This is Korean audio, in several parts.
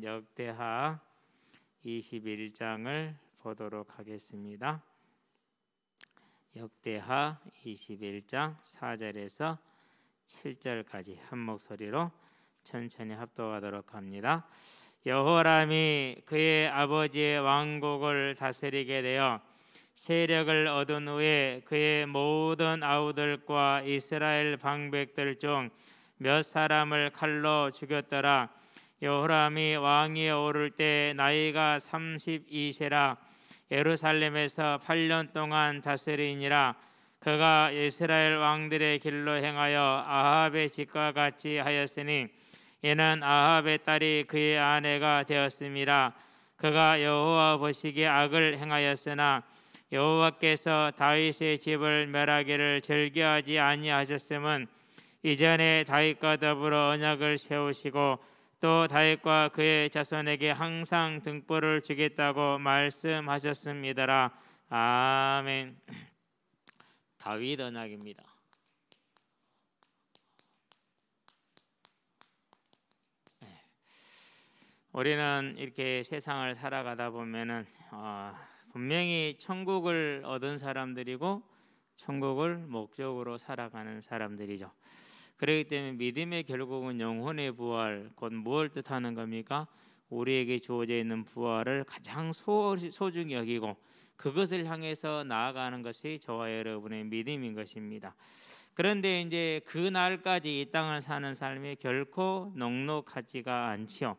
역대하 21장을 보도록 하겠습니다. 역대하 21장 4절에서 7절까지 한 목소리로 천천히 합독하도록 합니다. 여호람이 그의 아버지의 왕국을 다스리게 되어 세력을 얻은 후에 그의 모든 아우들과 이스라엘 방백들 중 몇 사람을 칼로 죽였더라. 여호람이 왕위에 오를 때 나이가 32세라 예루살렘에서 8년 동안 다스리니라. 그가 이스라엘 왕들의 길로 행하여 아합의 집과 같이 하였으니 이는 아합의 딸이 그의 아내가 되었음이라. 그가 여호와 보시기에 악을 행하였으나 여호와께서 다윗의 집을 멸하기를 즐겨하지 아니하셨음은 이전에 다윗과 더불어 언약을 세우시고 또 다윗과 그의 자손에게 항상 등불을 주겠다고 말씀하셨습니다라. 아멘. 다윗 언약입니다. 우리는 이렇게 세상을 살아가다 보면은 분명히 천국을 얻은 사람들이고 천국을 목적으로 살아가는 사람들이죠. 그렇기 때문에 믿음의 결국은 영혼의 부활, 곧 무엇을 뜻하는 겁니까? 우리에게 주어져 있는 부활을 가장 소중히 여기고 그것을 향해서 나아가는 것이 저와 여러분의 믿음인 것입니다. 그런데 이제 그 날까지 이 땅을 사는 삶이 결코 넉넉하지가 않지요.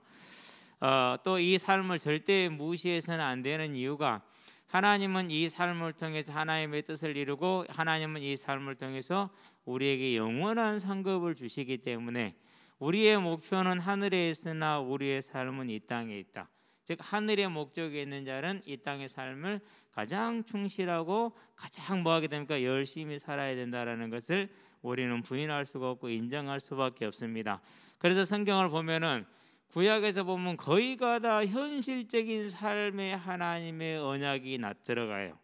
또 이 삶을 절대 무시해서는 안 되는 이유가 하나님은 이 삶을 통해서 하나님의 뜻을 이루고 하나님은 이 삶을 통해서 우리에게 영원한 상급을 주시기 때문에 우리의 목표는 하늘에 있으나 우리의 삶은 이 땅에 있다. 즉 하늘의 목적에 있는 자는 이 땅의 삶을 가장 충실하고 가장 뭐하게 됩니까? 열심히 살아야 된다라는 것을 우리는 부인할 수가 없고 인정할 수밖에 없습니다. 그래서 성경을 보면은 구약에서 보면 거의가 다 현실적인 삶에 하나님의 언약이 들어가요.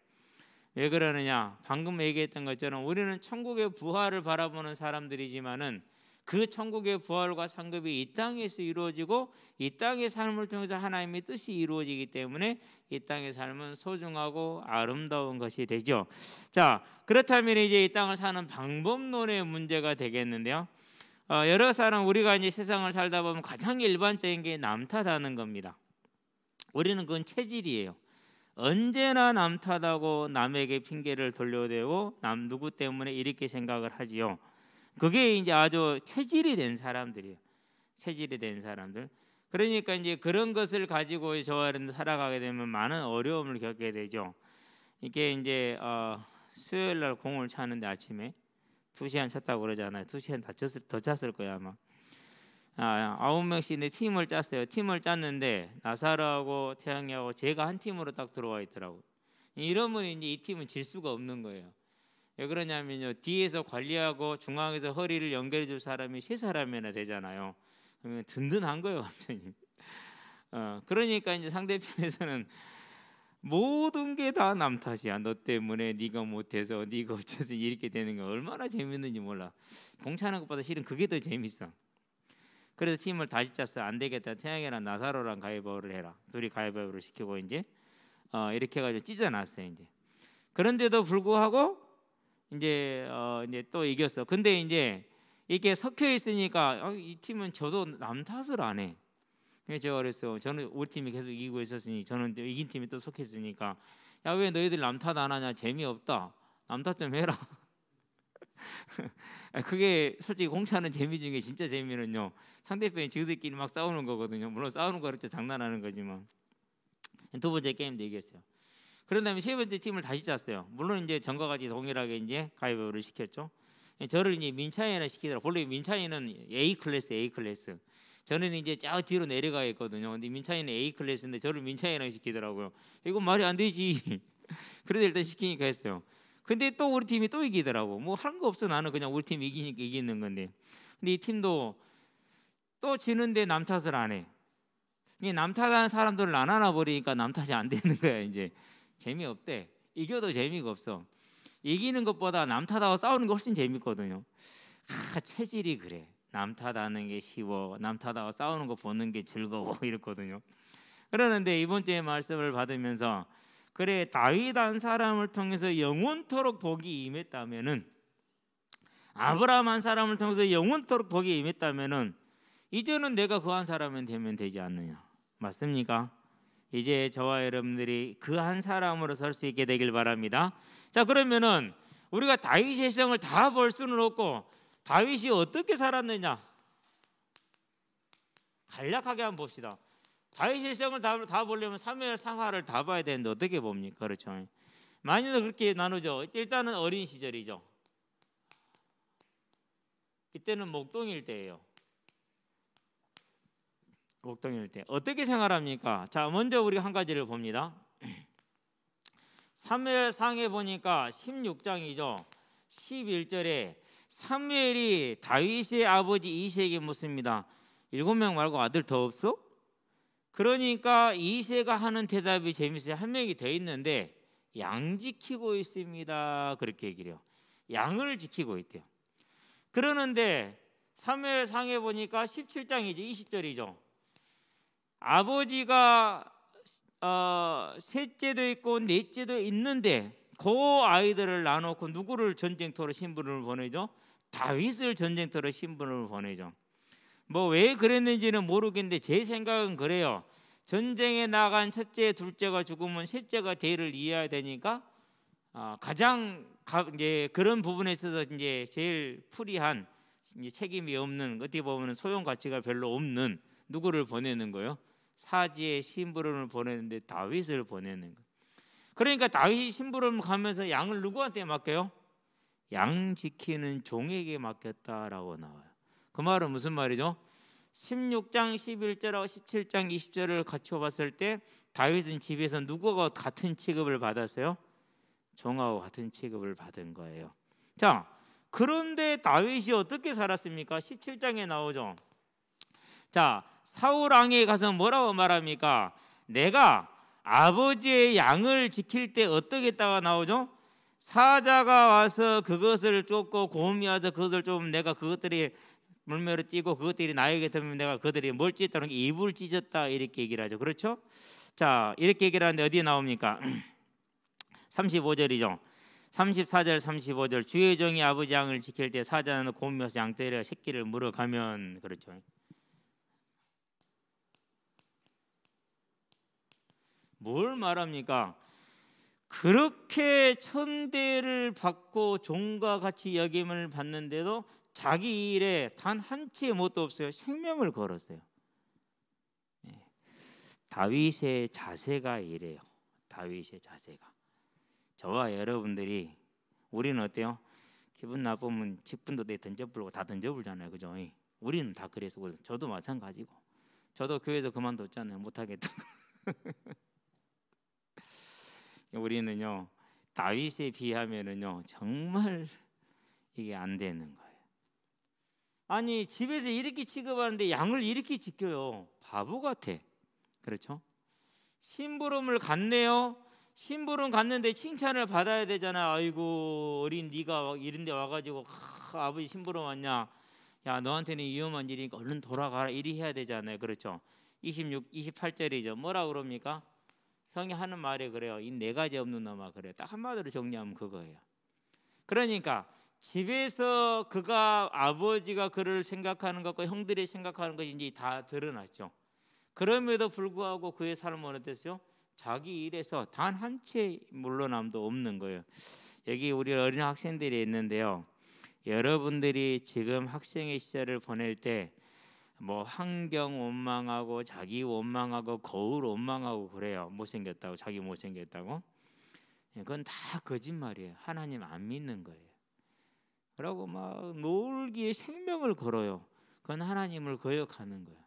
왜 그러느냐? 방금 얘기했던 것처럼 우리는 천국의 부활을 바라보는 사람들이지만은 그 천국의 부활과 상급이 이 땅에서 이루어지고 이 땅의 삶을 통해서 하나님의 뜻이 이루어지기 때문에 이 땅의 삶은 소중하고 아름다운 것이 되죠. 자, 그렇다면 이제 이 땅을 사는 방법론의 문제가 되겠는데요. 여러 사람 우리가 이제 세상을 살다 보면 가장 일반적인 게 남 탓하는 겁니다. 우리는 그건 체질이에요. 언제나 남 탓하고 남에게 핑계를 돌려대고 남 누구 때문에 이렇게 생각을 하지요. 그게 이제 아주 체질이 된 사람들이에요. 체질이 된 사람들. 그러니까 이제 그런 것을 가지고 저와 여러분 살아가게 되면 많은 어려움을 겪게 되죠. 이게 이제 수요일 날 공을 차는데 아침에 2시간 찼다고 그러잖아요. 2시간 더 찼을 거야 아마. 9명씩 내 팀을 짰어요. 팀을 짰는데 나사로하고 태양이하고 제가 한 팀으로 딱 들어와 있더라고요. 이러면 이제 이 팀은 질 수가 없는 거예요. 왜 그러냐면요, 뒤에서 관리하고 중앙에서 허리를 연결해 줄 사람이 3사람이나 되잖아요. 그러면 든든한 거예요 완전히. 그러니까 이제 상대편에서는 모든 게 다 남 탓이야. 너 때문에 네가 못해서 네가 어째서 이렇게 되는 거 얼마나 재밌는지 몰라. 공차는 것보다 실은 그게 더 재밌어. 그래서 팀을 다시 짰어. 안 되겠다. 태양이랑 나사로랑 가위바위보를 해라. 둘이 가위바위보를 시키고 이제 이렇게 해가지고 찢어놨어요. 이제 그런데도 불구하고 이제 또 이겼어. 근데 이제 이게 섞여 있으니까 이 팀은 저도 남 탓을 안 해. 그래서 제가 그랬어요. 저는 우리 팀이 계속 이기고 있었으니 저는 이긴 팀이 또 속했으니까 야, 왜 너희들 남 탓 안 하냐? 재미없다. 남 탓 좀 해라. 그게 솔직히 공차는 재미 중에 진짜 재미는요, 상대편이 저희들끼리 막 싸우는 거거든요. 물론 싸우는 거 그렇죠. 장난하는 거지만. 두 번째 게임도 이겼어요. 그런 다음에 세 번째 팀을 다시 짰어요. 물론 이제 전과 같이 동일하게 이제 가위바위보를 시켰죠. 저를 이제 민차이나 시키더라고요. 원래 민차이는 A 클래스. 저는 이제 쫙 뒤로 내려가 있거든요. 근데 민차이는 A 클래스인데 저를 민차이랑 시키더라고요. 이건 말이 안 되지. 그래도 일단 시키니까 했어요. 근데 또 우리 팀이 또 이기더라고. 뭐 한 거 없어. 나는 그냥 우리 팀 이기니까 이기는 건데. 근데 이 팀도 또 지는데 남 탓을 안 해. 남 탓하는 사람들을 안 하나 버리니까 남 탓이 안 되는 거야. 이제 재미없대. 이겨도 재미가 없어. 이기는 것보다 남 탓하고 싸우는 게 훨씬 재밌거든요. 체질이 그래. 남 탓하는 게 쉬워, 남 탓하고 싸우는 거 보는 게 즐거워 이랬거든요. 그러는데 이번 주에 말씀을 받으면서 그래 다윗 한 사람을 통해서 영원토록 복이 임했다면은, 아브라함 한 사람을 통해서 영원토록 복이 임했다면은 이제는 내가 그 한 사람은 되면 되지 않느냐, 맞습니까? 이제 저와 여러분들이 그 한 사람으로 설 수 있게 되길 바랍니다. 자, 그러면은 우리가 다윗의 성을 다 볼 수는 없고 다윗이 어떻게 살았느냐 간략하게 한번 봅시다. 다윗의 성을 다 보려면 사무엘 상하를 다 봐야 되는데 어떻게 봅니까? 그렇죠. 많이들 그렇게 나누죠. 일단은 어린 시절이죠. 이때는 목동일 때예요. 목동일 때 어떻게 생활합니까? 자, 먼저 우리가 한 가지를 봅니다. 사무엘상에 보니까 16장이죠. 11절에 사무엘이 다윗의 아버지 이새에게 묻습니다. 7명 말고 아들 더 없어? 그러니까 이새가 하는 대답이 재밌어요. 한 명이 더 있는데 양 지키고 있습니다. 그렇게 얘기를 해요. 양을 지키고 있대요. 그러는데 사무엘상에 보니까 17장이죠. 20절이죠. 아버지가 셋째도 있고 넷째도 있는데 그 아이들을 나놓고 누구를 전쟁터로 신분을 보내죠? 다윗을 전쟁터로 신분을 보내죠. 뭐 왜 그랬는지는 모르겠는데 제 생각은 그래요. 전쟁에 나간 첫째, 둘째가 죽으면 셋째가 대를 이어야 되니까 가장 이제 그런 부분에 있어서 이제 제일 프리한, 이제 책임이 없는, 어떻게 보면 소용 가치가 별로 없는 누구를 보내는 거예요? 사지의 심부름을 보내는데 다윗을 보내는 거예요. 그러니까 다윗이 심부름 가면서 양을 누구한테 맡겨요? 양 지키는 종에게 맡겼다라고 나와요. 그 말은 무슨 말이죠? 16장 11절하고 17장 20절을 같이 봤을 때 다윗은 집에서 누구와 같은 취급을 받았어요? 종하고 같은 취급을 받은 거예요. 자, 그런데 다윗이 어떻게 살았습니까? 17장에 나오죠. 자, 사울 왕에 가서 뭐라고 말합니까? 내가 아버지의 양을 지킬 때 어떻게 했다가 나오죠? 사자가 와서 그것을 쫓고 곰이 와서 그것을 쫓으면 내가 그것들이 물매로 뛰고 그것들이 나에게 들면 내가 그들이 뭘 찢었다는 게 입을 찢었다, 이렇게 얘기를 하죠. 그렇죠? 자, 이렇게 얘기를 하는데 어디에 나옵니까? 35절이죠. 34절 35절 주의 종이 아버지 양을 지킬 때 사자는 곰이 와서 양떼를 새끼를 물어가면, 그렇죠. 뭘 말합니까? 그렇게 천대를 받고 종과 같이 여김을 받는데도 자기 일에 단 한 치의 못도 없어요. 생명을 걸었어요. 다윗의 자세가 이래요. 다윗의 자세가. 저와 여러분들이, 우리는 어때요? 기분 나쁘면 직분도 내 던져버리고 다 던져버리잖아요. 그죠? 우리는 다 그래서 저도 마찬가지고, 저도 교회에서 그만뒀잖아요. 못하겠다. 우리는요 다윗에 비하면은요 정말 이게 안 되는 거예요. 아니 집에서 이렇게 취급하는데 양을 이렇게 지켜요. 바보 같아. 그렇죠? 심부름을 갔네요. 심부름 갔는데 칭찬을 받아야 되잖아. 아이고 어린 네가 이런 데 와가지고 아버지 심부름 왔냐, 야 너한테는 위험한 일이니까 얼른 돌아가라, 이리 해야 되잖아요. 그렇죠? 28절이죠. 뭐라 그럽니까? 형이 하는 말이 그래요. 이 네 가지 없는 놈아, 그래요. 딱 한마디로 정리하면 그거예요. 그러니까 집에서 그가 아버지가 그를 생각하는 것과 형들이 생각하는 것이 이제 다 드러났죠. 그럼에도 불구하고 그의 삶은 어땠어요? 자기 일에서 단 한 채 물러남도 없는 거예요. 여기 우리 어린 학생들이 있는데요. 여러분들이 지금 학생의 시절을 보낼 때 뭐 환경 원망하고 자기 원망하고 거울 원망하고 그래요. 못생겼다고, 자기 못생겼다고. 그건 다 거짓말이에요. 하나님 안 믿는 거예요. 그러고 막 놀기에 생명을 걸어요. 그건 하나님을 거역하는 거예요.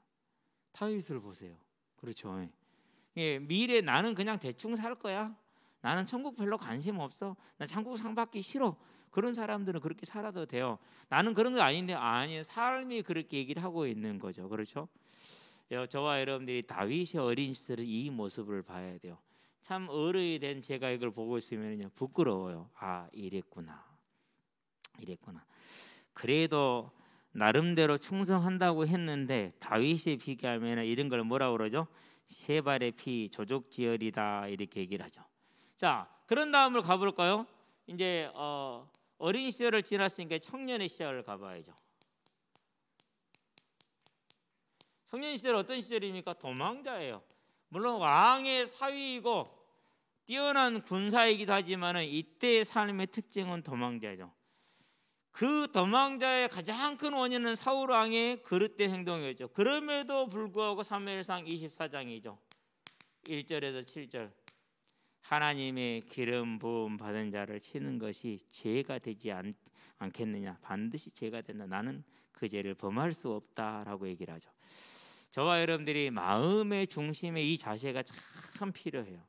다윗을 보세요. 그렇죠? 미래 나는 그냥 대충 살 거야. 나는 천국 별로 관심 없어. 나 천국 상 받기 싫어. 그런 사람들은 그렇게 살아도 돼요. 나는 그런 거 아닌데, 아니 삶이 그렇게 얘기를 하고 있는 거죠. 그렇죠? 저와 여러분들이 다윗의 어린 시절의 이 모습을 봐야 돼요. 참 어른이 된 제가 이걸 보고 있으면 부끄러워요. 아 이랬구나. 그래도 나름대로 충성한다고 했는데 다윗에 비교하면 이런 걸 뭐라고 그러죠? 세 발의 피 조족지혈이다 이렇게 얘기를 하죠. 자, 그런 다음을 가볼까요? 이제 어린 시절을 지났으니까 청년의 시절을 가봐야죠. 청년 시절 어떤 시절입니까? 도망자예요. 물론 왕의 사위이고 뛰어난 군사이기도 하지만 이때의 삶의 특징은 도망자죠. 그 도망자의 가장 큰 원인은 사울 왕의 그릇된 행동이었죠. 그럼에도 불구하고 사무엘상 24장이죠. 1절에서 7절. 하나님의 기름 부음 받은 자를 치는 것이 죄가 되지 않겠느냐? 반드시 죄가 된다. 나는 그 죄를 범할 수 없다라고 얘기를 하죠. 저와 여러분들이 마음의 중심에 이 자세가 참 필요해요.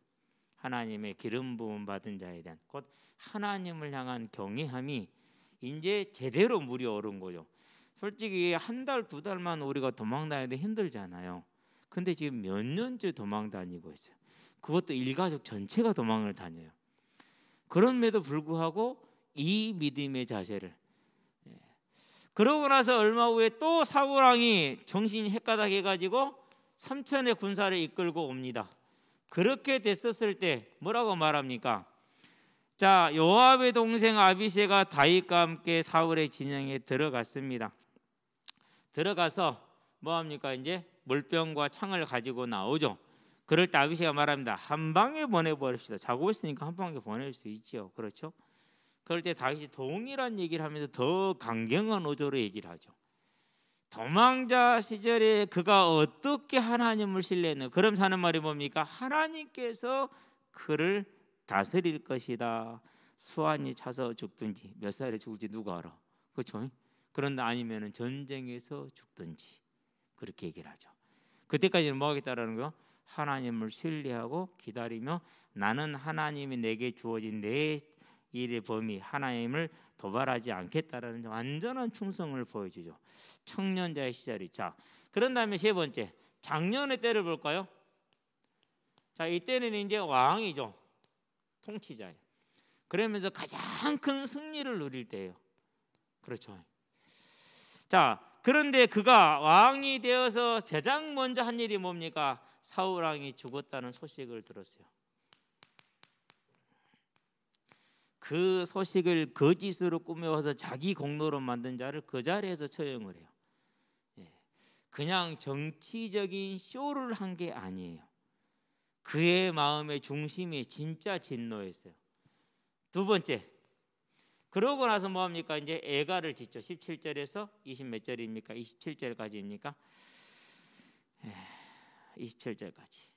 하나님의 기름 부음 받은 자에 대한 곧 하나님을 향한 경외함이 이제 제대로 물이 오른 거죠. 솔직히 한 달, 두 달만 우리가 도망 다니도 힘들잖아요. 근데 지금 몇 년째 도망 다니고 있어요. 그것도 일가족 전체가 도망을 다녀요. 그럼에도 불구하고 이 믿음의 자세를 그러고 나서 얼마 후에 또 사울 왕이 정신이 헷가닥해가지고 3천의 군사를 이끌고 옵니다. 그렇게 됐었을 때 뭐라고 말합니까? 자, 요압의 동생 아비새가 다윗과 함께 사울의 진영에 들어갔습니다. 들어가서 뭐 합니까? 이제 물병과 창을 가지고 나오죠. 그럴 때 아비새가 말합니다. 한 방에 보내버립시다. 자고 있으니까 한 방에 보낼 수 있죠. 그렇죠? 그럴 때 다윗이 동일한 얘기를 하면서 더 강경한 어조로 얘기를 하죠. 도망자 시절에 그가 어떻게 하나님을 신뢰했는가? 그럼 사는 말이 뭡니까? 하나님께서 그를 다스릴 것이다. 수완이 차서 죽든지 몇 살에 죽을지 누가 알아? 그렇죠? 그런데 아니면은 전쟁에서 죽든지 그렇게 얘기를 하죠. 그때까지는 뭐 하겠다라는 거요? 하나님을 신뢰하고 기다리며 나는 하나님이 내게 주어진 내 일의 범위 하나님을 도발하지 않겠다라는 완전한 충성을 보여주죠. 청년자의 시절이. 자, 그런 다음에 세 번째 장년의 때를 볼까요? 자, 이때는 이제 왕이죠. 통치자예요. 그러면서 가장 큰 승리를 누릴 때예요. 그렇죠. 자, 그런데 그가 왕이 되어서 가장 먼저 한 일이 뭡니까? 사울 왕이 죽었다는 소식을 들었어요. 그 소식을 거짓으로 꾸며서 자기 공로로 만든 자를 그 자리에서 처형을 해요. 그냥 정치적인 쇼를 한 게 아니에요. 그의 마음의 중심이 진짜 진노였어요. 두 번째, 그러고 나서 뭐합니까? 이제 애가를 짓죠. 17절에서 20 몇 절입니까? 27절까지입니까? 27절까지.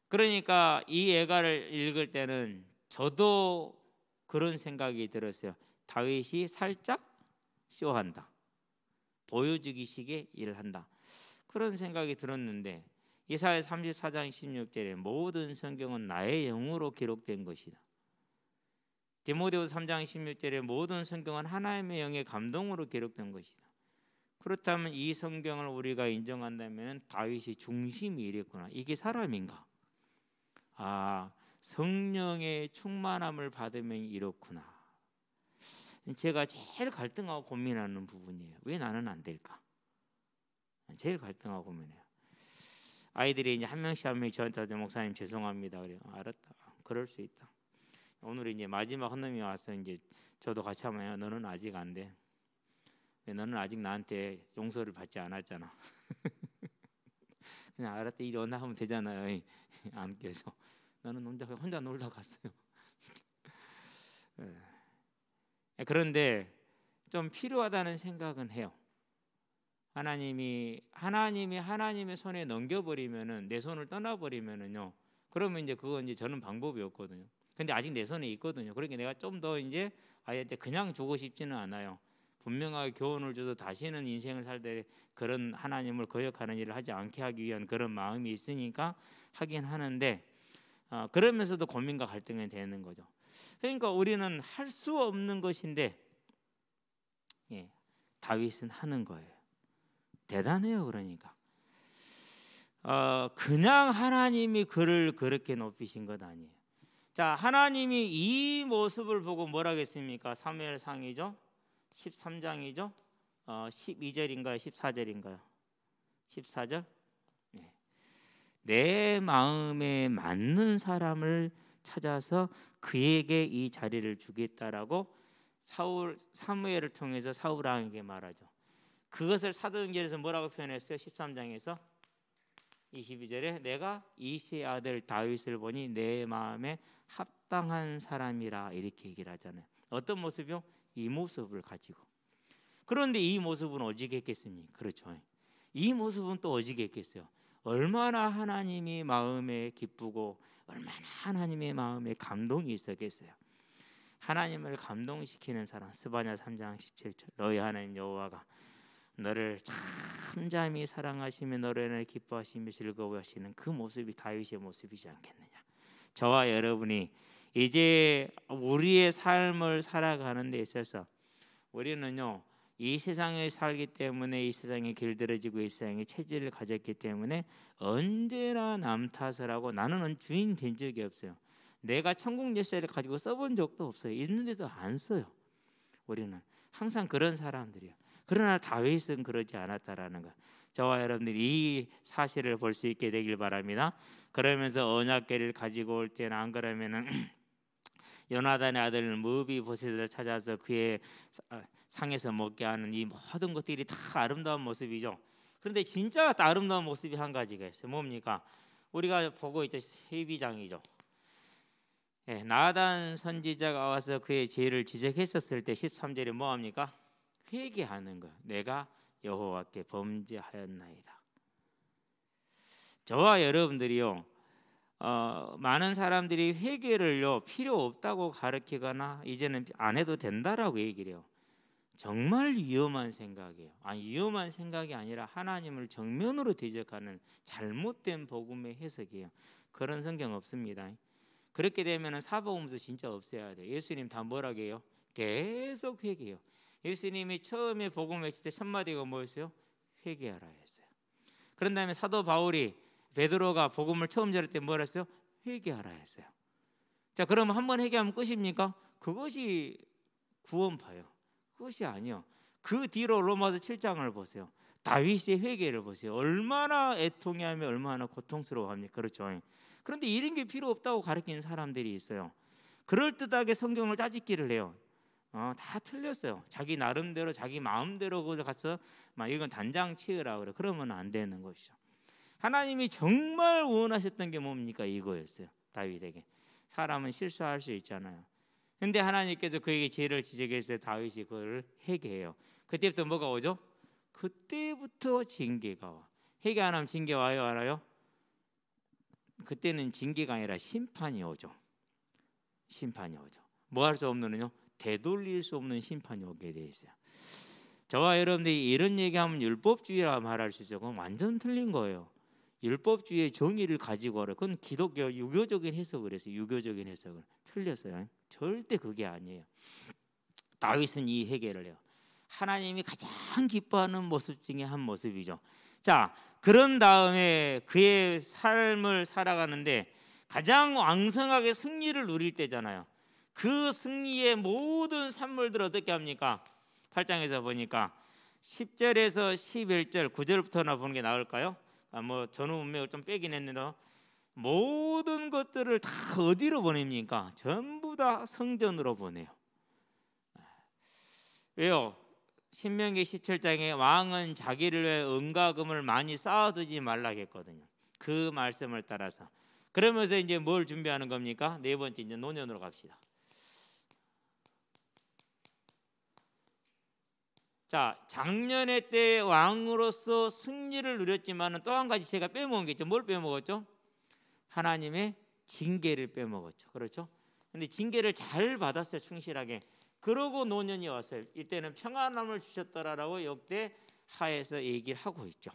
그러니까 이 애가를 읽을 때는 저도 그런 생각이 들었어요. 다윗이 살짝 쇼한다. 보여주기식의 일을 한다. 그런 생각이 들었는데 이사야 34장 16절에 모든 성경은 나의 영으로 기록된 것이다. 디모데후서 3장 16절에 모든 성경은 하나님의 영의 감동으로 기록된 것이다. 그렇다면 이 성경을 우리가 인정한다면 다윗이 중심이 이랬구나. 이게 사람인가? 아, 성령의 충만함을 받으면 이렇구나. 제가 제일 갈등하고 고민하는 부분이에요. 왜 나는 안 될까? 제일 갈등하고 고민해요. 아이들이 이제 한 명씩 저한테 목사님 죄송합니다. 그래요. 알았다. 그럴 수 있다. 오늘 이제 마지막 한 놈이 와서 이제 저도 같이 하면 너는 아직 안 돼. 너는 아직 나한테 용서를 받지 않았잖아. 그냥 알았다. 이리 오나 하면 되잖아요. 안 껴서. 나는 혼자 놀다 갔어요. 그런데 좀 필요하다는 생각은 해요. 하나님의 손에 넘겨버리면은 내 손을 떠나버리면은요. 그러면 이제 그건 이제 저는 방법이 없거든요. 근데 아직 내 손에 있거든요. 그러니까 내가 좀 더 이제 아이한테 그냥 주고 싶지는 않아요. 분명하게 교훈을 줘서 다시는 인생을 살 때 그런 하나님을 거역하는 일을 하지 않게 하기 위한 그런 마음이 있으니까 하긴 하는데 그러면서도 고민과 갈등이 되는 거죠. 그러니까 우리는 할 수 없는 것인데 다윗은 하는 거예요. 대단해요. 그러니까 그냥 하나님이 그를 그렇게 높이신 것 아니에요. 자, 하나님이 이 모습을 보고 뭐라고 했습니까? 사무엘상이죠. 13장이죠. 12절인가요? 14절인가요? 14절. 네. 내 마음에 맞는 사람을 찾아서 그에게 이 자리를 주겠다라고 사무엘을 통해서 사울 왕에게 말하죠. 그것을 사도행전에서 뭐라고 표현했어요? 13장에서 22절에 내가 이새의 아들 다윗을 보니 내 마음에 합당한 사람이라 이렇게 얘기를 하잖아요. 어떤 모습이요? 이 모습을 가지고. 그런데 이 모습은 오직했겠습니까? 그렇죠. 이 모습은 또 오직했겠어요. 얼마나 하나님이 마음에 기쁘고 얼마나 하나님의 마음에 감동이 있었겠어요. 하나님을 감동시키는 사람, 스바냐 3장 17절 너희 하나님 여호와가 너를 잠잠히 사랑하시며 너를 인하여 기뻐하시며 즐거워하시는 그 모습이 다윗의 모습이지 않겠느냐. 저와 여러분이 이제 우리의 삶을 살아가는 데 있어서 우리는요, 이 세상에 살기 때문에 이 세상에 길들여지고 이 세상에 체질을 가졌기 때문에 언제나 남 탓을 하고 나는 주인 된 적이 없어요. 내가 천국 열쇠를 가지고 써본 적도 없어요. 있는데도 안 써요. 우리는 항상 그런 사람들이에요. 그러나 다윗은 그러지 않았다라는 것. 저와 여러분들이 이 사실을 볼 수 있게 되길 바랍니다. 그러면서 언약궤를 가지고 올 때는 안 그러면은 요나단의 아들 무비보셋을 찾아서 그의 상에서 먹게 하는 이 모든 것들이 다 아름다운 모습이죠. 그런데 진짜 아름다운 모습이 한 가지가 있어요. 뭡니까? 우리가 보고 있죠. 12장이죠. 예, 나단 선지자가 와서 그의 죄를 지적했었을 때 13절에 뭐합니까? 회개하는 거. 내가 여호와께 범죄하였나이다. 저와 여러분들이요, 많은 사람들이 회개를요 필요 없다고 가르치거나 이제는 안 해도 된다라고 얘기를 해요. 정말 위험한 생각이에요. 위험한 생각이 아니라 하나님을 정면으로 대적하는 잘못된 복음의 해석이에요. 그런 성경 없습니다. 그렇게 되면 사복음서 진짜 없애야 돼요. 예수님 다 뭐라고 해요? 계속 회개해요. 예수님이 처음에 복음 외칠 때 첫 마디가 뭐였어요? 회개하라 했어요. 그런 다음에 사도 바울이 베드로가 복음을 처음 전할 때 뭐라 했어요? 회개하라 했어요. 자, 그러면 한번 회개하면 끝입니까? 그것이 구원파예요. 그것이 아니요. 그 뒤로 로마서 7장을 보세요. 다윗의 회개를 보세요. 얼마나 애통해하며 얼마나 고통스러워합니까? 그렇죠. 그런데 이런 게 필요 없다고 가르치는 사람들이 있어요. 그럴듯하게 성경을 짜집기를 해요. 다 틀렸어요. 자기 나름대로 자기 마음대로 거기서 가서 막 이건 단장 치으라 그래. 그러면 안 되는 것이죠. 하나님이 정말 원하셨던 게 뭡니까? 이거였어요. 다윗에게. 사람은 실수할 수 있잖아요. 근데 하나님께서 그에게 죄를 지적했을 때 다윗이 그걸 회개해요. 그때부터 뭐가 오죠? 그때부터 징계가 와. 회개 안 하면 징계 와요, 안 와요? 그때는 징계가 아니라 심판이 오죠. 심판이 오죠. 뭐 할 수 없는요? 되돌릴 수 없는 심판이 오게 돼 있어요. 저와 여러분들이 이런 얘기하면 율법주의라 말할 수 있어요. 그건 완전 틀린 거예요. 율법주의의 정의를 가지고 하라. 그건 기독교 유교적인 해석을 했어요. 유교적인 해석을 틀렸어요. 절대 그게 아니에요. 다윗은 이 회개를 해요. 하나님이 가장 기뻐하는 모습 중에 한 모습이죠. 자, 그런 다음에 그의 삶을 살아가는데 가장 왕성하게 승리를 누릴 때잖아요. 그 승리의 모든 산물들을 어떻게 합니까? 8장에서 보니까 10절에서 11절 9절부터나 보는 게 나을까요? 뭐 전후 문맥을 좀 빼긴 했는데 모든 것들을 다 어디로 보냅니까? 전부 다 성전으로 보내요. 왜요? 신명기 17장에 왕은 자기를 위해 은과 금을 많이 쌓아두지 말라고 했거든요. 그 말씀을 따라서. 그러면서 이제 뭘 준비하는 겁니까? 네 번째 이제 노년으로 갑시다. 자, 작년에 때 왕으로서 승리를 누렸지만 또 한 가지 제가 빼먹은 게 있죠. 뭘 빼먹었죠? 하나님의 징계를 빼먹었죠. 그렇죠? 근데 징계를 잘 받았어요. 충실하게. 그러고 노년이 왔어요. 이때는 평안함을 주셨더라라고 역대 하에서 얘기를 하고 있죠.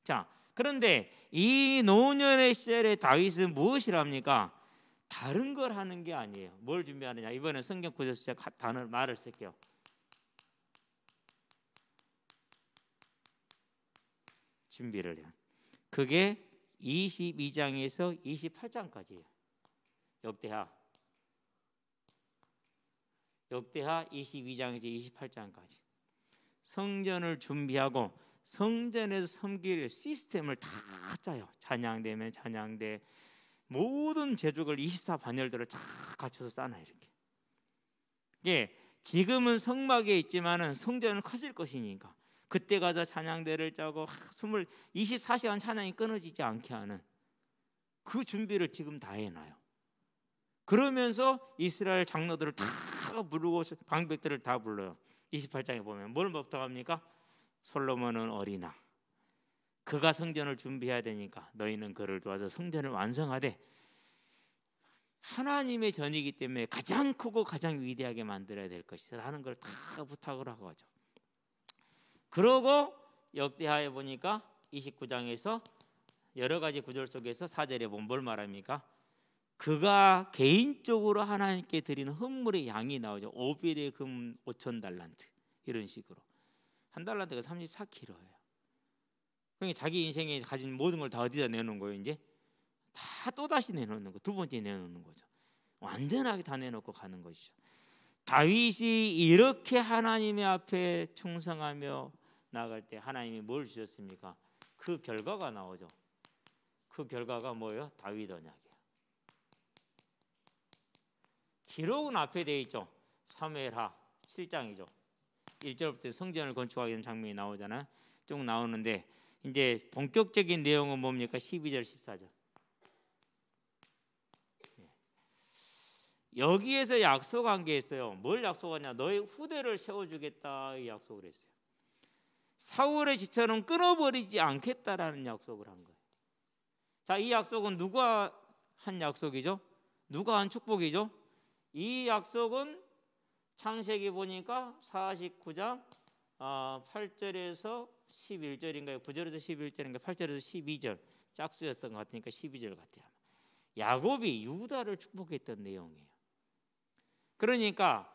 자, 그런데 이 노년의 시절에 다윗은 무엇을 합니까? 다른 걸 하는 게 아니에요. 뭘 준비하느냐? 이번에 성경 구절에서 단어 말을 쓸게요. 준비를 해요. 그게 22장에서 28장까지예요. 역대하. 역대하 22장에서 28장까지 성전을 준비하고 성전에서 섬길 시스템을 다 짜요. 찬양대면 찬양대, 모든 제주കൾ 24반열들을 다 갖춰서 쌓아요. 이렇게. 예, 지금은 성막에 있지만은 성전은 커질 것이니까 그때 가서 찬양대를 짜고 24시간 찬양이 끊어지지 않게 하는 그 준비를 지금 다 해놔요. 그러면서 이스라엘 장로들을 다 부르고 방백들을 다 불러요. 28장에 보면 뭘 부탁합니까? 솔로몬은 어리나 그가 성전을 준비해야 되니까 너희는 그를 도와서 성전을 완성하되 하나님의 전이기 때문에 가장 크고 가장 위대하게 만들어야 될 것이다 하는 걸 다 부탁을 하고 하죠. 그러고 역대하에 보니까 29장에서 여러 가지 구절 속에서 4절에 보면 뭘 말합니까? 그가 개인적으로 하나님께 드리는 헌물의 양이 나오죠. 오빌의 금 5,000달란트 이런 식으로. 한 달란트가 34kg예요. 그러니까 자기 인생에 가진 모든 걸 다 어디다 내놓은 거예요? 이제 다 또다시 내놓는 거, 두 번째 내놓는 거죠. 완전하게 다 내놓고 가는 것이죠. 다윗이 이렇게 하나님의 앞에 충성하며 나아갈 때 하나님이 뭘 주셨습니까? 그 결과가 나오죠. 그 결과가 뭐예요? 다윗 언약이에요. 기록은 앞에 돼 있죠. 사무엘하 7장이죠. 1절부터 성전을 건축하게 된 장면이 나오잖아요. 쭉 나오는데 이제 본격적인 내용은 뭡니까? 12절 14절. 여기에서 약속한 게 있어요. 뭘 약속하냐? 너의 후대를 세워주겠다 이 약속을 했어요. 사울의 지체는 끊어버리지 않겠다라는 약속을 한 거예요. 자, 이 약속은 누가 한 약속이죠? 누가 한 축복이죠? 이 약속은 창세기 보니까 49장 8절에서 11절인가요? 9절에서 11절인가요? 8절에서 12절 짝수였던 것 같으니까 12절 같아요. 야곱이 유다를 축복했던 내용이에요. 그러니까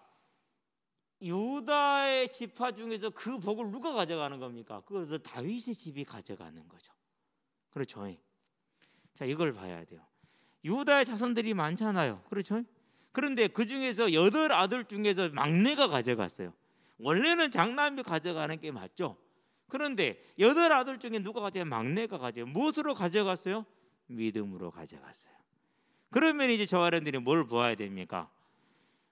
유다의 지파 중에서 그 복을 누가 가져가는 겁니까? 그것을 다윗의 집이 가져가는 거죠. 그렇죠. 자, 이걸 봐야 돼요. 유다의 자손들이 많잖아요. 그렇죠. 그런데 그 중에서 8아들 중에서 막내가 가져갔어요. 원래는 장남이 가져가는 게 맞죠. 그런데 8아들 중에 누가 가져가요? 막내가 가져가요. 무엇으로 가져갔어요? 믿음으로 가져갔어요. 그러면 이제 저 어른들이 뭘 보아야 됩니까?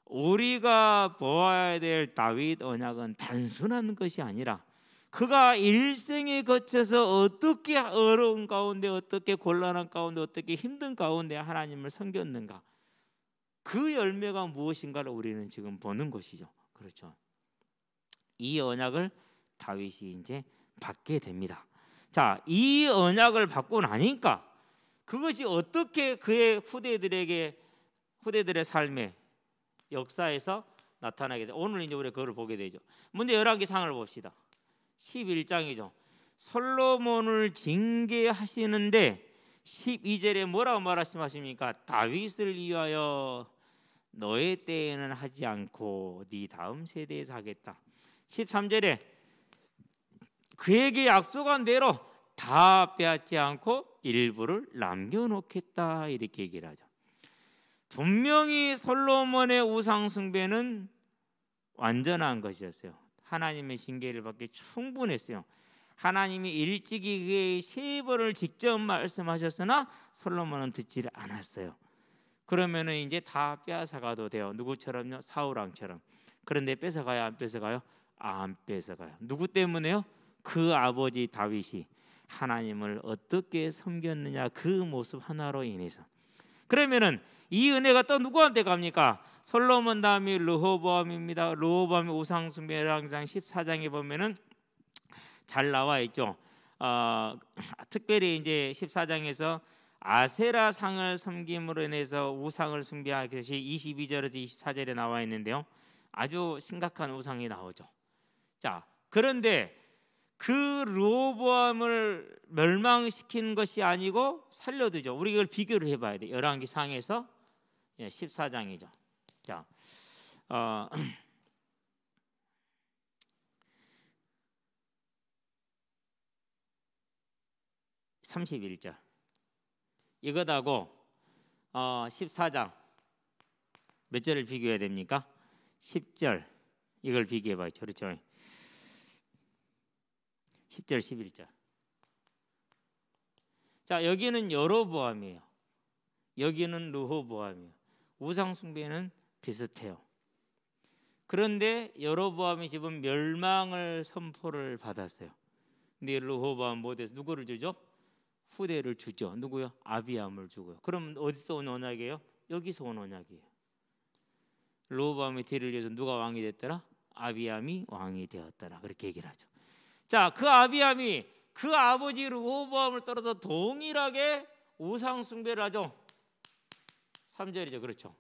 우리가 보아야 될 다윗 언약은 단순한 것이 아니라 그가 일생에 거쳐서 어떻게 어려운 가운데, 어떻게 곤란한 가운데, 어떻게 힘든 가운데 하나님을 섬겼는가, 그 열매가 무엇인가를 우리는 지금 보는 것이죠. 그렇죠. 이 언약을 다윗이 이제 받게 됩니다. 자, 이 언약을 받고 나니까 그것이 어떻게 그의 후대들의 삶에 역사에서 나타나게 돼. 오늘 이제 우리 그걸 보게 되죠. 먼저 열왕기상을 봅시다. 11장이죠. 솔로몬을 징계하시는데 12절에 뭐라고 말씀하십니까? 다윗을 위하여 너의 때에는 하지 않고 네 다음 세대에서 하겠다. 13절에 그에게 약속한 대로 다 빼앗지 않고 일부를 남겨놓겠다 이렇게 얘기를 하죠. 분명히 솔로몬의 우상 숭배는 완전한 것이었어요. 하나님의 징계를 받기 충분했어요. 하나님이 일찍이 그의 세벌을 직접 말씀하셨으나 솔로몬은 듣지를 않았어요. 그러면은 이제 다 빼앗아가도 돼요. 누구처럼요? 사울왕처럼. 그런데 뺏어가요? 안 뺏어가요? 안 뺏어가요. 누구 때문에요? 그 아버지 다윗이 하나님을 어떻게 섬겼느냐 그 모습 하나로 인해서. 그러면은 이 은혜가 또 누구한테 갑니까? 솔로몬 다음이 르호보암입니다. 르호보암의 우상숭배랑 14장에 보면은 잘 나와 있죠. 특별히 이제 14장에서 아세라 상을 섬김으로 인해서 우상을 숭배한 것이 22절에서 24절에 나와 있는데요. 아주 심각한 우상이 나오죠. 자, 그런데 그 르호보암을 멸망시킨 것이 아니고 살려두죠. 우리 이걸 비교를 해봐야 돼. 열왕기상에서 14장이죠. 자, 31절 이것하고 14장 몇 절을 비교해야 됩니까? 10절 이걸 비교해 봐요. 그렇죠? 10절 11절. 자, 여기는 여로보암이에요. 여기는 르호보암이에요. 우상 숭배는 비슷해요. 그런데 여로보암이 지금 멸망을 선포를 받았어요. 근데 르호보암 못해서 누구를 주죠? 후대를 주죠. 누구요? 아비암을 주고요. 그럼 어디서 온 언약이에요? 여기서 온 언약이에요. 르호보암의 뒤를 이어서 누가 왕이 됐더라? 아비암이 왕이 되었더라. 그렇게 얘기를 하죠. 자, 그 아비암이 그 아버지 르호보암을 따라서 동일하게 우상 숭배를 하죠. 3절이죠. 그렇죠.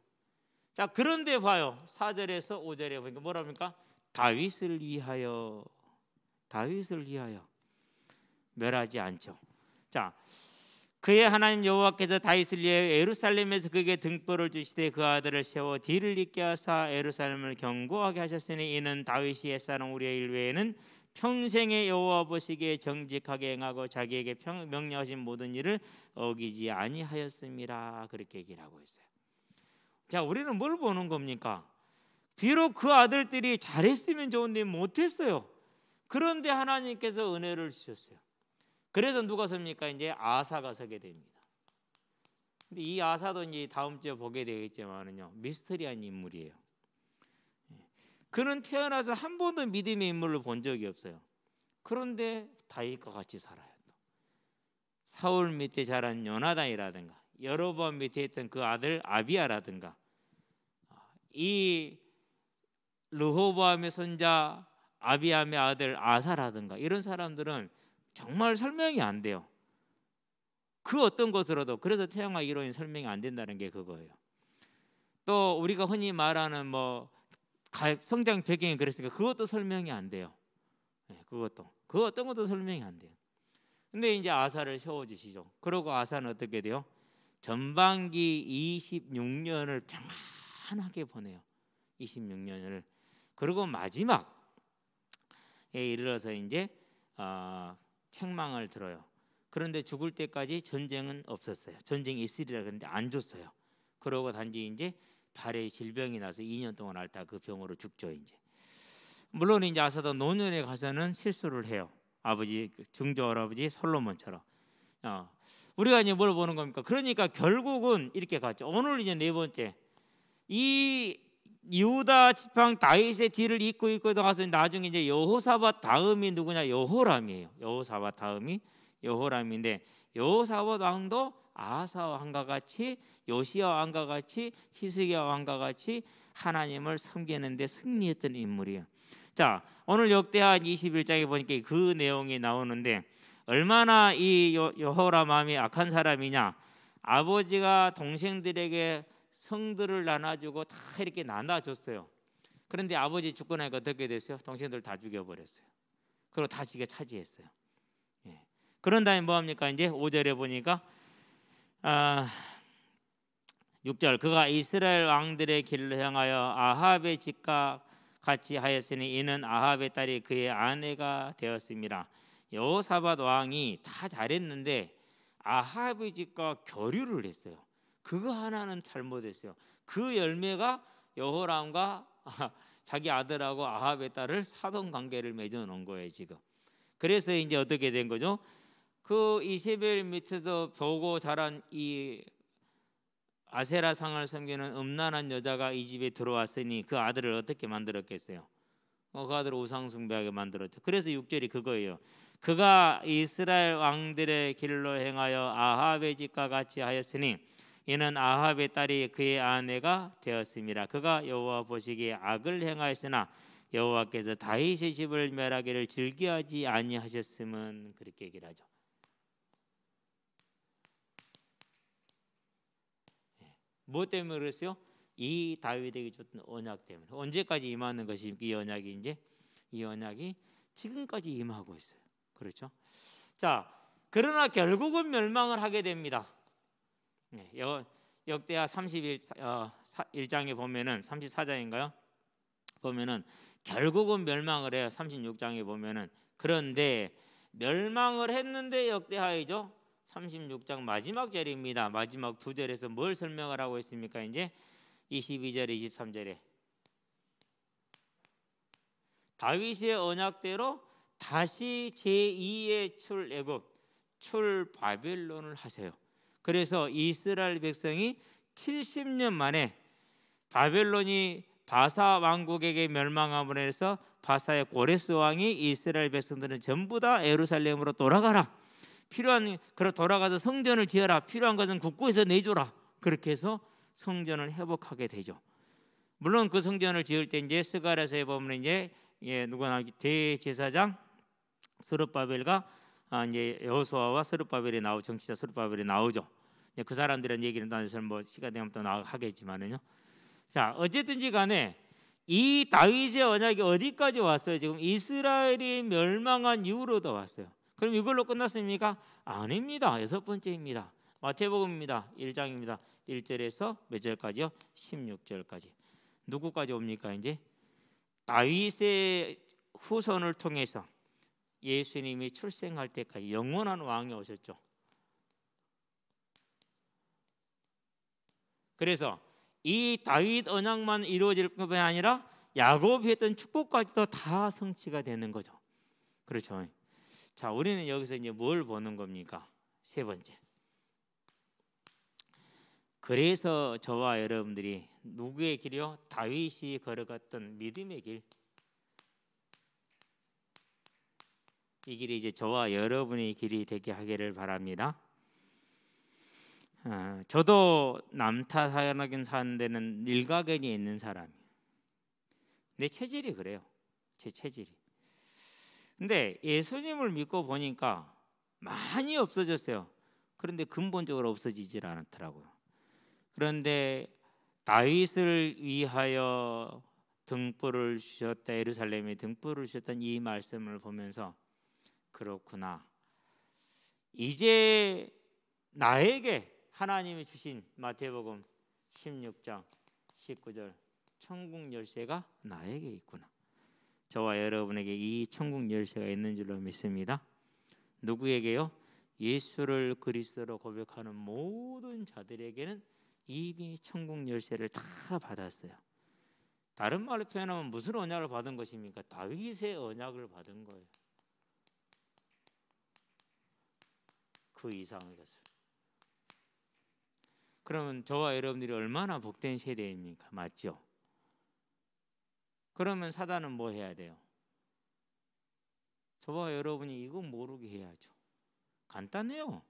자, 그런데 봐요. 4절에서 5절에 보니까 뭐라 합니까? 다윗을 위하여 멸하지 않죠. 자, 그의 하나님 여호와께서 다윗을 위하여 예루살렘에서 그에게 등불을 주시되 그 아들을 세워 뒤를 잇게 하사 예루살렘을 견고하게 하셨으니 이는 다윗이 옛사람 우리의 일 외에는 평생에 여호와 보시기에 정직하게 행하고 자기에게 명령하신 모든 일을 어기지 아니하였음이라. 그렇게 얘기를 하고 있어요. 자, 우리는 뭘 보는 겁니까? 비록 그 아들들이 잘했으면 좋은데 못했어요. 그런데 하나님께서 은혜를 주셨어요. 그래서 누가 섭니까? 이제 아사가 서게 됩니다. 근데 이 아사도 이제 다음 주에 보게 되겠지만은요, 미스터리한 인물이에요. 그는 태어나서 한 번도 믿음의 인물을 본 적이 없어요. 그런데 다윗과 같이 살아요. 사울 밑에 자란 요나단이라든가 여로보암 밑에 있던 그 아들 아비야라든가 이 르호보암의 손자 아비암의 아들 아사라든가 이런 사람들은 정말 설명이 안 돼요. 그 어떤 것으로도. 그래서 태양과 이론이 설명이 안 된다는 게 그거예요. 또 우리가 흔히 말하는 뭐 성장 배경이 그랬으니까 그것도 설명이 안 돼요. 그 어떤 것도 설명이 안 돼요. 근데 이제 아사를 세워주시죠. 그러고 아사는 어떻게 돼요? 전반기 26년을 평안하게 보내요. 26년을. 그리고 마지막에 이르러서 이제 책망을 들어요. 그런데 죽을 때까지 전쟁은 없었어요. 전쟁이 있으리라 그랬는데 안 줬어요. 그러고 단지 이제 발에 질병이 나서 2년 동안 앓다 그 병으로 죽죠. 이제 물론 이제 아사도 노년에 가서는 실수를 해요. 아버지 증조 할아버지 솔로몬처럼. 우리가 이제 뭘 보는 겁니까? 그러니까 결국은 이렇게 갔죠. 오늘 이제 네 번째, 이 유다 지팡 다윗의 뒤를 잇고 가서 나중에 이제 여호사밧 다음이 누구냐? 여호람이에요. 여호사밧 다음이 여호람인데 여호사밧 왕도 아사 왕과 같이 요시야 왕과 같이 히스기야 왕과 같이 하나님을 섬기는데 승리했던 인물이에요. 자, 오늘 역대하 21장에 보니까 그 내용이 나오는데 얼마나 이 여호람 왕이 악한 사람이냐. 아버지가 동생들에게 성들을 나눠주고 다 이렇게 나눠줬어요. 그런데 아버지 죽고 나니까 어떻게 됐어요? 동생들 다 죽여버렸어요. 그리고 다 지가 차지했어요. 그런 다음에 뭐합니까? 이제 5절에 보니까 6절 그가 이스라엘 왕들의 길로 향하여 아합의 집과 같이 하였으니 이는 아합의 딸이 그의 아내가 되었습니다. 여호사밧 왕이 다 잘했는데 아합의 집과 교류를 했어요. 그거 하나는 잘못했어요. 그 열매가 여호람과 자기 아들하고 아합의 딸을 사돈 관계를 맺어 놓은 거예요 지금. 그래서 이제 어떻게 된 거죠? 그 이세벨 밑에서 보고 자란 이 아세라상을 섬기는 음란한 여자가 이 집에 들어왔으니 그 아들을 어떻게 만들었겠어요? 그 아들을 우상숭배하게 만들었죠. 그래서 6절이 그거예요. 그가 이스라엘 왕들의 길로 행하여 아합의 집과 같이 하였으니 이는 아합의 딸이 그의 아내가 되었습니다. 그가 여호와 보시기에 악을 행하였으나 여호와께서 다윗의 집을 멸하기를 즐겨하지 아니하셨음은. 그렇게 얘기를 하죠. 뭐 때문에 그랬어요? 이 다윗에게 줬던 언약 때문에. 언제까지 임하는 것이 이 언약이 이제 이 언약이 지금까지 임하고 있어요. 그렇죠? 자, 그러나 결국은 멸망을 하게 됩니다. 역대하 31장에 보면은 34장인가요? 보면은 결국은 멸망을 해요. 36장에 보면은. 그런데 멸망을 했는데 역대하이죠. 36장 마지막 절입니다. 마지막 두 절에서 뭘 설명을 하고 있습니까? 이제 22절, 23절에 다윗의 언약대로 다시 제2의 출애굽, 출바벨론을 하세요. 그래서 이스라엘 백성이 70년 만에 바벨론이 바사 왕국에게 멸망함으로 해서 바사의 고레스 왕이 이스라엘 백성들은 전부 다 예루살렘으로 돌아가라. 돌아가서 성전을 지어라. 필요한 것은 국고에서 내줘라. 그렇게 해서 성전을 회복하게 되죠. 물론 그 성전을 지을 때 이제 스가랴서에 보면 이제 누구나 대제사장 스룹바벨과 이제 여호수아와 스룹바벨이 나오고 정치자 스룹바벨이 나오죠. 그 사람들은 얘기는 나중에 뭐 시간 되면 또 하겠지만은요. 자, 어쨌든지 간에 이 다윗의 언약이 어디까지 왔어요? 지금 이스라엘이 멸망한 이후로도 왔어요. 그럼 이걸로 끝났습니까? 아닙니다. 6번째입니다. 마태복음입니다. 1장입니다. 1절에서 몇 절까지요? 16절까지. 누구까지 옵니까? 이제 다윗의 후손을 통해서 예수님이 출생할 때까지 영원한 왕이 오셨죠. 그래서 이 다윗 언약만 이루어질 뿐만 아니라 야곱이 했던 축복까지도 다 성취가 되는 거죠. 그렇죠. 자, 우리는 여기서 이제 뭘 보는 겁니까? 세 번째. 그래서 저와 여러분들이 누구의 길이요? 다윗이 걸어갔던 믿음의 길. 이 길이 이제 저와 여러분의 길이 되게 하기를 바랍니다. 저도 남타 사역하긴 사는 데는 일가견이 있는 사람이에요. 내 체질이 그래요. 제 체질이. 근데 예수님을 믿고 보니까 많이 없어졌어요. 그런데 근본적으로 없어지질 않았더라고요. 그런데 다윗을 위하여 등불을 주셨다, 예루살렘에 등불을 주셨던 이 말씀을 보면서 그렇구나. 이제 나에게 하나님이 주신 마태복음 16장 19절 천국 열쇠가 나에게 있구나. 저와 여러분에게 이 천국 열쇠가 있는 줄로 믿습니다. 누구에게요? 예수를 그리스도로 고백하는 모든 자들에게는 이미 천국 열쇠를 다 받았어요. 다른 말로 표현하면 무슨 언약을 받은 것입니까? 다윗의 언약을 받은 거예요. 그 이상의 것을. 그러면 저와 여러분들이 얼마나 복된 세대입니까? 맞죠? 그러면 사단은 뭐 해야 돼요? 저와 여러분이 이거 모르게 해야죠. 간단해요.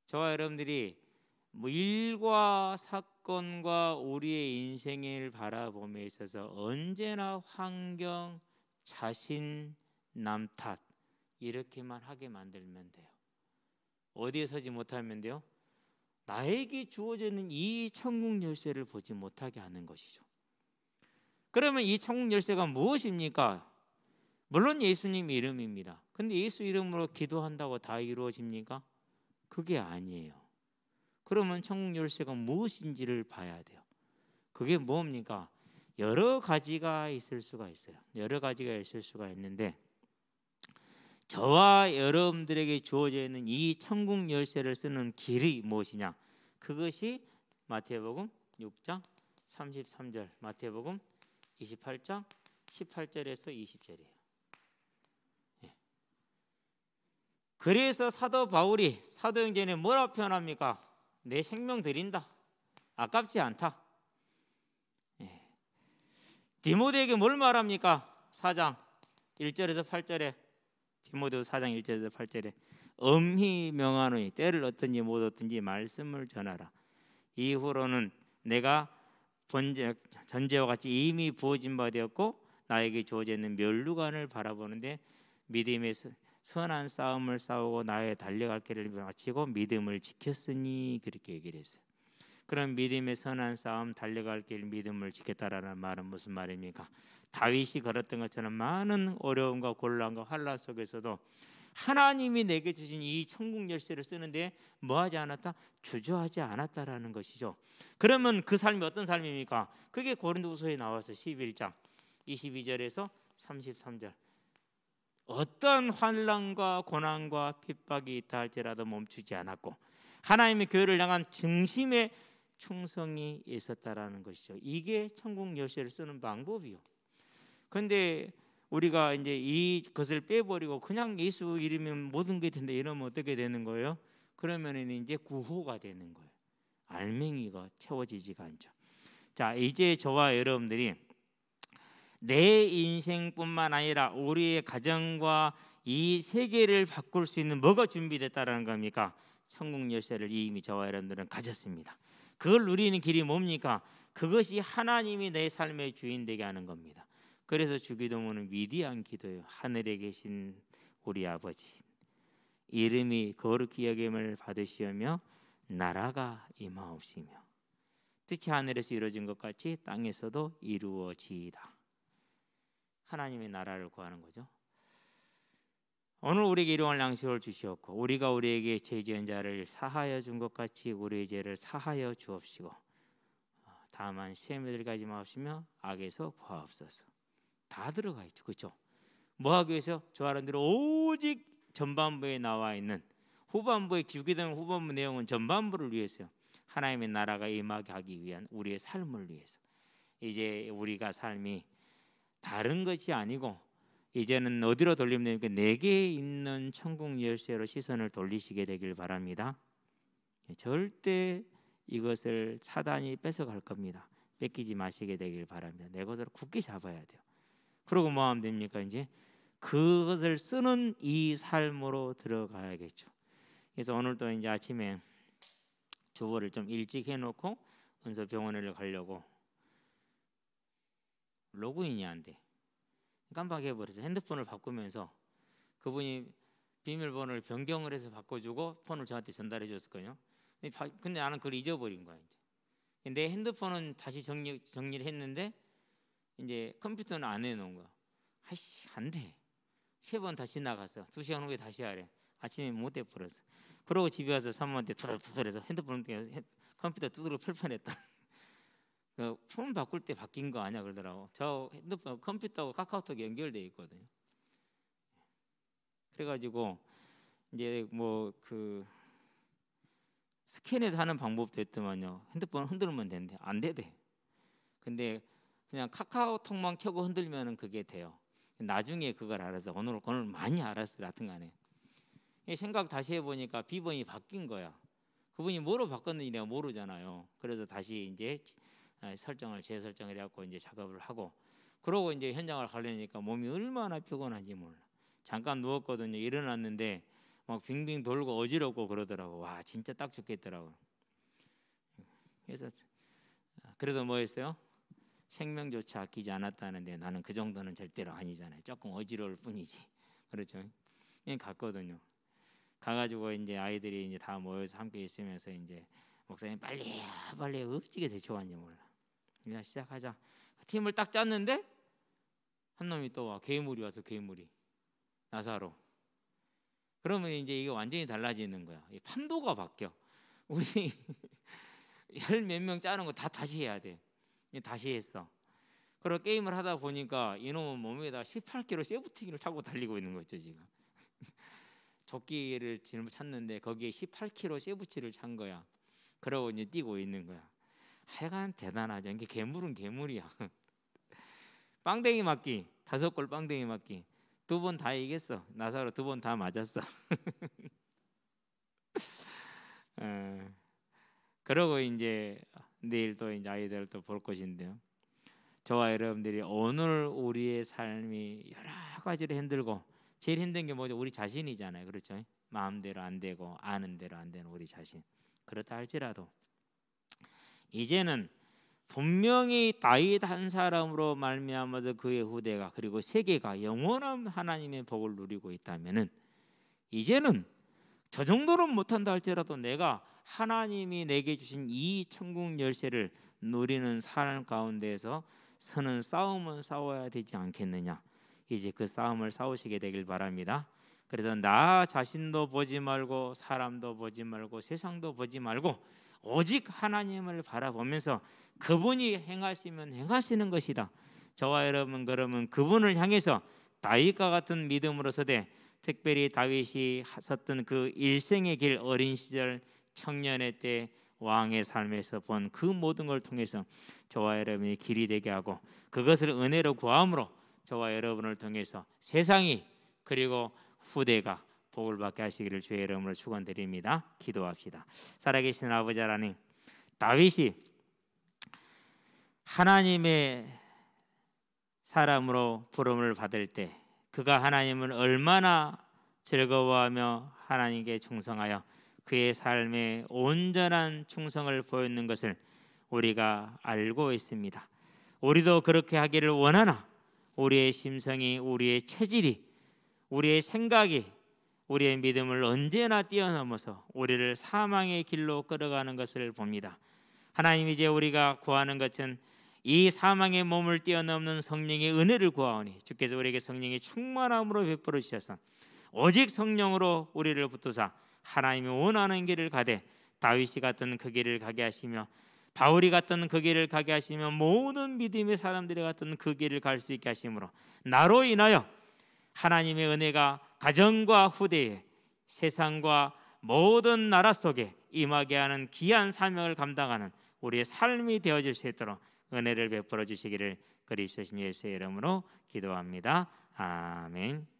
저와 여러분들이 뭐 일과 사건과 우리의 인생을 바라봄에 있어서 언제나 환경, 자신, 남 탓 이렇게만 하게 만들면 돼요. 어디에 서지 못하면 돼요? 나에게 주어져 있는 이 천국 열쇠를 보지 못하게 하는 것이죠. 그러면 이 천국 열쇠가 무엇입니까? 물론 예수님 이름입니다. 근데 예수 이름으로 기도한다고 다 이루어집니까? 그게 아니에요. 그러면 천국 열쇠가 무엇인지를 봐야 돼요. 그게 뭡니까? 여러 가지가 있을 수가 있어요. 여러 가지가 있을 수가 있는데 저와 여러분들에게 주어져 있는 이 천국 열쇠를 쓰는 길이 무엇이냐? 그것이 마태복음 6장 33절, 마태복음 28장 18절에서 20절이에요. 그래서 사도 바울이 사도행전에 뭐라 표현합니까? 내 생명 드린다. 아깝지 않다. 디모데에게 뭘 말합니까? 4장 1절에서 8절에 디모데후서 4장 1절에서 8절에 엄히 명하노니 때를 얻든지 못 얻든지 말씀을 전하라. 이후로는 내가 전제와 같이 이미 부어진 바 되었고 나에게 주어져 있는 면류관을 바라보는데 믿음의 선한 싸움을 싸우고 나의 달려갈 길을 마치고 믿음을 지켰으니 그렇게 얘기를 했어요. 그럼 믿음의 선한 싸움 달려갈 길 믿음을 지켰다라는 말은 무슨 말입니까? 다윗이 걸었던 것처럼 많은 어려움과 곤란과 환난 속에서도 하나님이 내게 주신 이 천국 열쇠를 쓰는데 뭐하지 않았다? 주저하지 않았다라는 것이죠. 그러면 그 삶이 어떤 삶입니까? 그게 고린도후서에 나와서 11장 22절에서 33절 어떤 환난과 고난과 핍박이 있다 할지라도 멈추지 않았고 하나님의 교회를 향한 중심의 충성이 있었다라는 것이죠. 이게 천국 열쇠를 쓰는 방법이요. 그런데 우리가 이제 이것을 빼버리고 그냥 예수 이름이면 모든 게 된다 이러면 어떻게 되는 거예요? 그러면은 이제 구호가 되는 거예요. 알맹이가 채워지지가 않죠. 자, 이제 저와 여러분들이 내 인생뿐만 아니라 우리의 가정과 이 세계를 바꿀 수 있는 뭐가 준비됐다라는 겁니까? 천국 열쇠를 이미 저와 여러분들은 가졌습니다. 그걸 누리는 길이 뭡니까? 그것이 하나님이 내 삶의 주인 되게 하는 겁니다. 그래서 주기도문은 위대한 기도예요. 하늘에 계신 우리 아버지, 이름이 거룩히 여김을 받으시오며 나라가 임하옵시며 뜻이 하늘에서 이루어진 것 같이 땅에서도 이루어지이다. 하나님의 나라를 구하는 거죠. 오늘 우리에게 일용할 양식을 주시옵고 우리가 우리에게 죄 지은 자를 사하여 준 것 같이 우리의 죄를 사하여 주옵시고 다만 시험에 들어가지 마옵시며 악에서 구하옵소서. 다 들어가 있죠. 그렇죠? 뭐 하기 위해서? 저하는 대로 오직 전반부에 나와 있는 후반부에 주기도문 후반부 내용은 전반부를 위해서요. 하나님의 나라가 임하게 하기 위한 우리의 삶을 위해서. 이제 우리가 삶이 다른 것이 아니고 이제는 어디로 돌리면 됩니까? 내게 있는 천국 열쇠로 시선을 돌리시게 되길 바랍니다. 절대 이것을 사단이 뺏어갈 겁니다. 뺏기지 마시게 되길 바랍니다. 내 것으로 굳게 잡아야 돼요. 그러고 뭐 하면 됩니까? 이제 그것을 쓰는 이 삶으로 들어가야겠죠. 그래서 오늘도 이제 아침에 주보를 좀 일찍 해놓고 은서병원에 가려고 로그인이 안 돼. 깜빡해버려서 핸드폰을 바꾸면서 그분이 비밀번호를 변경을 해서 바꿔주고 폰을 저한테 전달해 줬었거든요. 근데 나는 그걸 잊어버린 거야. 이제 내 핸드폰은 다시 정리를 했는데 이제 컴퓨터는 안 해놓은 거야. 아이씨 안 돼. 3번 다시 나갔어. 2시간 후에 다시 하래. 아침에 못 해버렸어. 그러고 집에 와서 사모한테 투덜투덜해서 핸드폰 컴퓨터 두드려 펼 뻔했다. 폰 바꿀 때 바뀐 거 아니야 그러더라고. 저 핸드폰 컴퓨터하고 카카오톡 연결돼 있거든요. 그래가지고 이제 뭐 그 스캔해서 하는 방법도 있더만요. 핸드폰 흔들면 되는데 안 되대. 근데 그냥 카카오톡만 켜고 흔들면은 그게 돼요. 나중에 그걸 알아서 오늘 많이 알았어요. 같은간에 생각 다시 해보니까 비번이 바뀐 거야. 그분이 뭐로 바꿨는지 내가 모르잖아요. 그래서 다시 이제 재설정을 해갖고 이제 작업을 하고 그러고 이제 현장을 가려니까 몸이 얼마나 피곤한지 몰라. 잠깐 누웠거든요. 일어났는데 막 빙빙 돌고 어지럽고 그러더라고. 와 진짜 딱 죽겠더라고. 그래서 그래도 뭐 했어요? 생명조차 아끼지 않았다는데 나는 그 정도는 절대로 아니잖아요. 조금 어지러울 뿐이지. 그렇죠? 그냥 갔거든요. 가가지고 이제 아이들이 이제 다 모여서 함께 있으면서 이제 목사님 빨리 어찌게 대처하는지 몰라. 그냥 시작하자. 팀을 딱 짰는데 한 놈이 또 와. 괴물이 와서 괴물이 나사로. 그러면 이제 이게 완전히 달라지는 거야. 이 판도가 바뀌어. 우리 열 몇 명 짜는 거 다 다시 해야 돼. 다시 했어. 그리고 게임을 하다 보니까 이놈은 몸에다 18kg 세부티기를 차고 달리고 있는 거죠 지금. 조끼를 지금 찼는데 거기에 18kg 세부치를 찬 거야. 그러고 이제 뛰고 있는 거야. 하여간 대단하죠. 이게 괴물은 괴물이야. 빵댕이 맞기 5골 빵댕이 맞기 2번 다 이겼어. 나사로 2번 다 맞았어. 그러고 이제 내일 또 이제 아이들 또 볼 것인데요. 저와 여러분들이 오늘 우리의 삶이 여러 가지로 힘들고 제일 힘든 게 뭐죠? 우리 자신이잖아요. 그렇죠? 마음대로 안 되고 아는 대로 안 되는 우리 자신. 그렇다 할지라도 이제는 분명히 다윗 한 사람으로 말미암아서 그의 후대가 그리고 세계가 영원한 하나님의 복을 누리고 있다면은 이제는 저 정도는 못한다 할지라도 내가 하나님이 내게 주신 이 천국 열쇠를 누리는 삶 가운데에서 서는 싸움은 싸워야 되지 않겠느냐. 이제 그 싸움을 싸우시게 되길 바랍니다. 그래서 나 자신도 보지 말고 사람도 보지 말고 세상도 보지 말고 오직 하나님을 바라보면서 그분이 행하시면 행하시는 것이다. 저와 여러분 그러면 그분을 향해서 다윗과 같은 믿음으로 서되 특별히 다윗이 섰던 그 일생의 길 어린 시절 청년의 때 왕의 삶에서 본 그 모든 걸 통해서 저와 여러분이 길이 되게 하고 그것을 은혜로 구함으로 저와 여러분을 통해서 세상이 그리고 후대가 복을 받게 하시기를 주의 이름으로 축원드립니다. 기도합시다. 살아계신 아버지 하나님, 다윗이 하나님의 사람으로 부름을 받을 때 그가 하나님을 얼마나 즐거워하며 하나님께 충성하여 그의 삶에 온전한 충성을 보였는 것을 우리가 알고 있습니다. 우리도 그렇게 하기를 원하나 우리의 심성이, 우리의 체질이, 우리의 생각이 우리의 믿음을 언제나 뛰어넘어서 우리를 사망의 길로 끌어가는 것을 봅니다. 하나님, 이제 우리가 구하는 것은 이 사망의 몸을 뛰어넘는 성령의 은혜를 구하오니 주께서 우리에게 성령의 충만함으로 베풀어 주셔서 오직 성령으로 우리를 붙드사 하나님이 원하는 길을 가되 다윗이 갔던 그 길을 가게 하시며 바울이 갔던 그 길을 가게 하시며 모든 믿음의 사람들이 갔던 그 길을 갈 수 있게 하심으로 나로 인하여 하나님의 은혜가 가정과 후대에 세상과 모든 나라 속에 임하게 하는 귀한 사명을 감당하는 우리의 삶이 되어질 수 있도록 은혜를 베풀어 주시기를 그리스도 예수의 이름으로 기도합니다. 아멘.